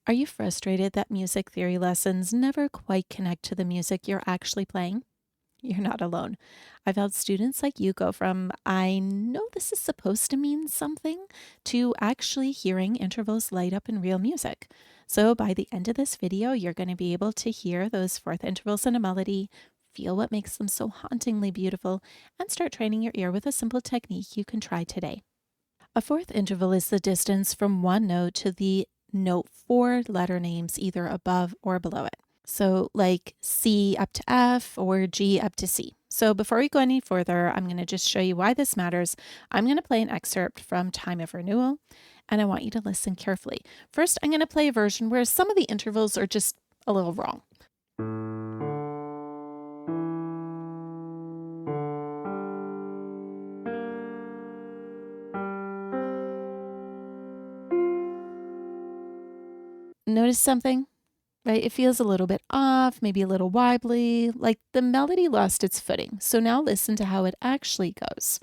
Are you frustrated that music theory lessons never quite connect to the music you're actually playing? You're not alone. I've had students like you go from, I know this is supposed to mean something, to actually hearing intervals light up in real music. So by the end of this video, you're going to be able to hear those fourth intervals in a melody, feel what makes them so hauntingly beautiful, and start training your ear with a simple technique you can try today. A fourth interval is the distance from one note to the note four letter names either above or below it. So like C up to F or G up to C. So before we go any further, I'm going to just show you why this matters. I'm going to play an excerpt from Time of Renewal, and I want you to listen carefully. First, I'm going to play a version where some of the intervals are just a little wrong. Notice something? Right? It feels a little bit off, maybe a little wobbly, like the melody lost its footing. So now listen to how it actually goes.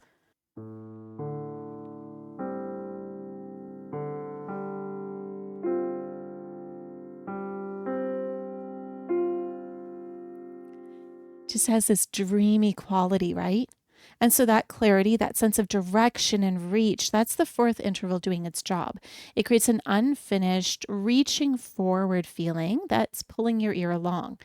Just has this dreamy quality, right? And so that clarity, that sense of direction and reach, that's the fourth interval doing its job. It creates an unfinished, reaching forward feeling that's pulling your ear along.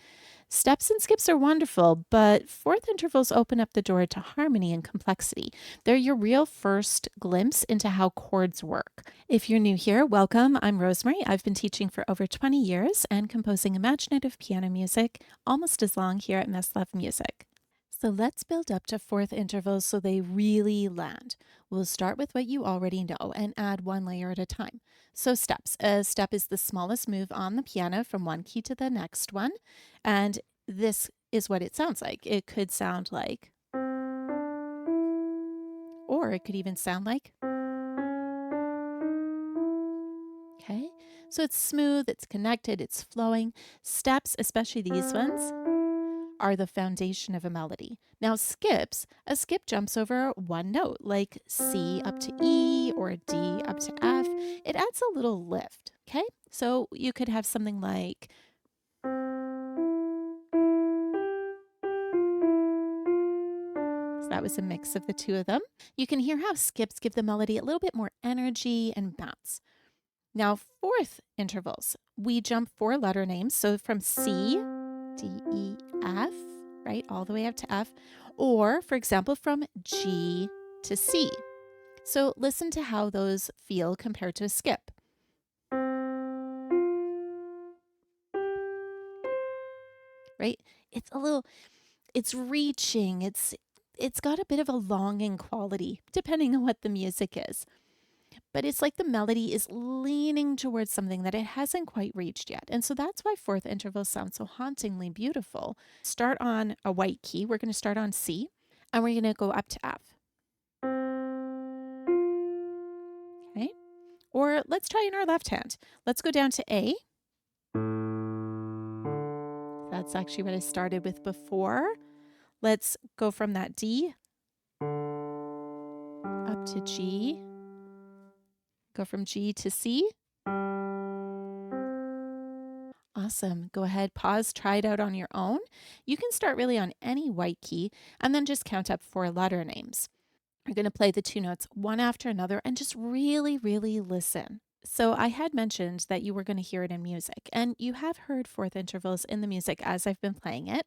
Steps and skips are wonderful, but fourth intervals open up the door to harmony and complexity. They're your real first glimpse into how chords work. If you're new here, welcome. I'm Rosemarie. I've been teaching for over 20 years and composing imaginative piano music almost as long here at Must Love Music. So let's build up to fourth intervals so they really land. We'll start with what you already know and add one layer at a time. So steps. A step is the smallest move on the piano from one key to the next one. And this is what it sounds like. It could sound like, or it could even sound like. Okay, so it's smooth, it's connected, it's flowing. Steps, especially these ones, are the foundation of a melody. Now, skips, a skip jumps over one note, like C up to E or D up to F. It adds a little lift, okay? So you could have something like, so that was a mix of the two of them. You can hear how skips give the melody a little bit more energy and bounce. Now, fourth intervals, we jump four letter names. So from C, D, E, F, right, all the way up to F, or for example, from G to C. So listen to how those feel compared to a skip. Right? It's reaching, it's got a bit of a longing quality, depending on what the music is. But it's like the melody is leaning towards something that it hasn't quite reached yet. And so that's why fourth intervals sound so hauntingly beautiful. Start on a white key. We're going to start on C, and we're going to go up to F. Okay. Or let's try in our left hand. Let's go down to A. That's actually what I started with before. Let's go from that D up to G. Go from G to C. Awesome. Go ahead, pause, try it out on your own. You can start really on any white key and then just count up four letter names. You're going to play the two notes one after another and just really, really listen. So I had mentioned that you were going to hear it in music, and you have heard fourth intervals in the music as I've been playing it.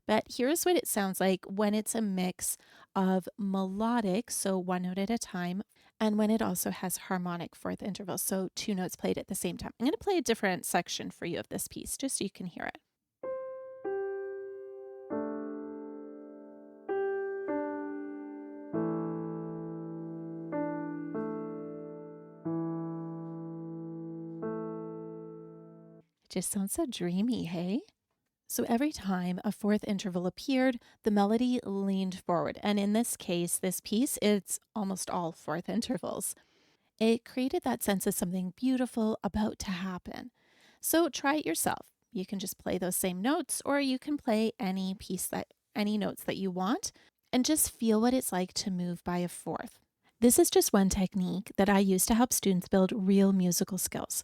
But here's what it sounds like when it's a mix of melodic, so one note at a time, and when it also has harmonic fourth intervals, so two notes played at the same time. I'm going to play a different section for you of this piece just so you can hear it. It just sounds so dreamy, hey? So every time a fourth interval appeared, the melody leaned forward. And in this case, this piece, it's almost all fourth intervals. It created that sense of something beautiful about to happen. So try it yourself. You can just play those same notes, or you can play any notes that you want, and just feel what it's like to move by a fourth. This is just one technique that I use to help students build real musical skills.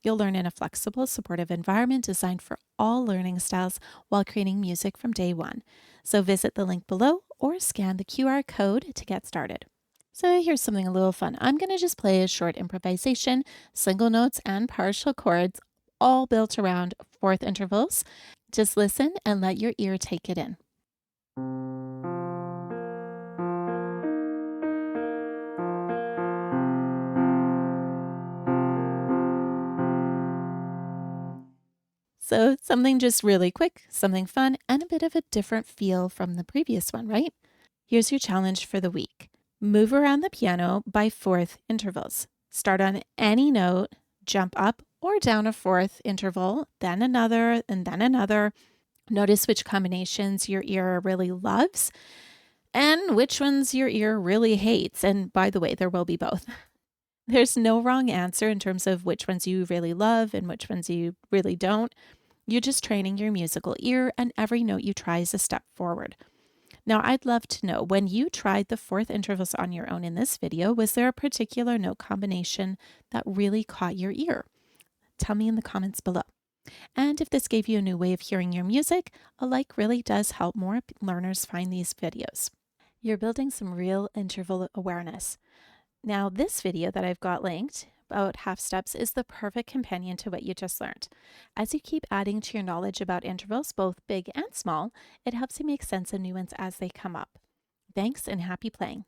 You'll learn in a flexible, supportive environment designed for all learning styles while creating music from day one. So visit the link below or scan the QR code to get started. So here's something a little fun. I'm going to just play a short improvisation, single notes and partial chords, all built around fourth intervals. Just listen and let your ear take it in. So something just really quick, something fun, and a bit of a different feel from the previous one, right? Here's your challenge for the week. Move around the piano by fourth intervals. Start on any note, jump up or down a fourth interval, then another, and then another. Notice which combinations your ear really loves and which ones your ear really hates. And by the way, there will be both. There's no wrong answer in terms of which ones you really love and which ones you really don't. You're just training your musical ear, and every note you try is a step forward. Now, I'd love to know, when you tried the fourth intervals on your own in this video, was there a particular note combination that really caught your ear? Tell me in the comments below. And if this gave you a new way of hearing your music, a like really does help more learners find these videos. You're building some real interval awareness. Now, this video that I've got linked about half steps is the perfect companion to what you just learned. As you keep adding to your knowledge about intervals, both big and small, it helps you make sense of new ones as they come up. Thanks and happy playing.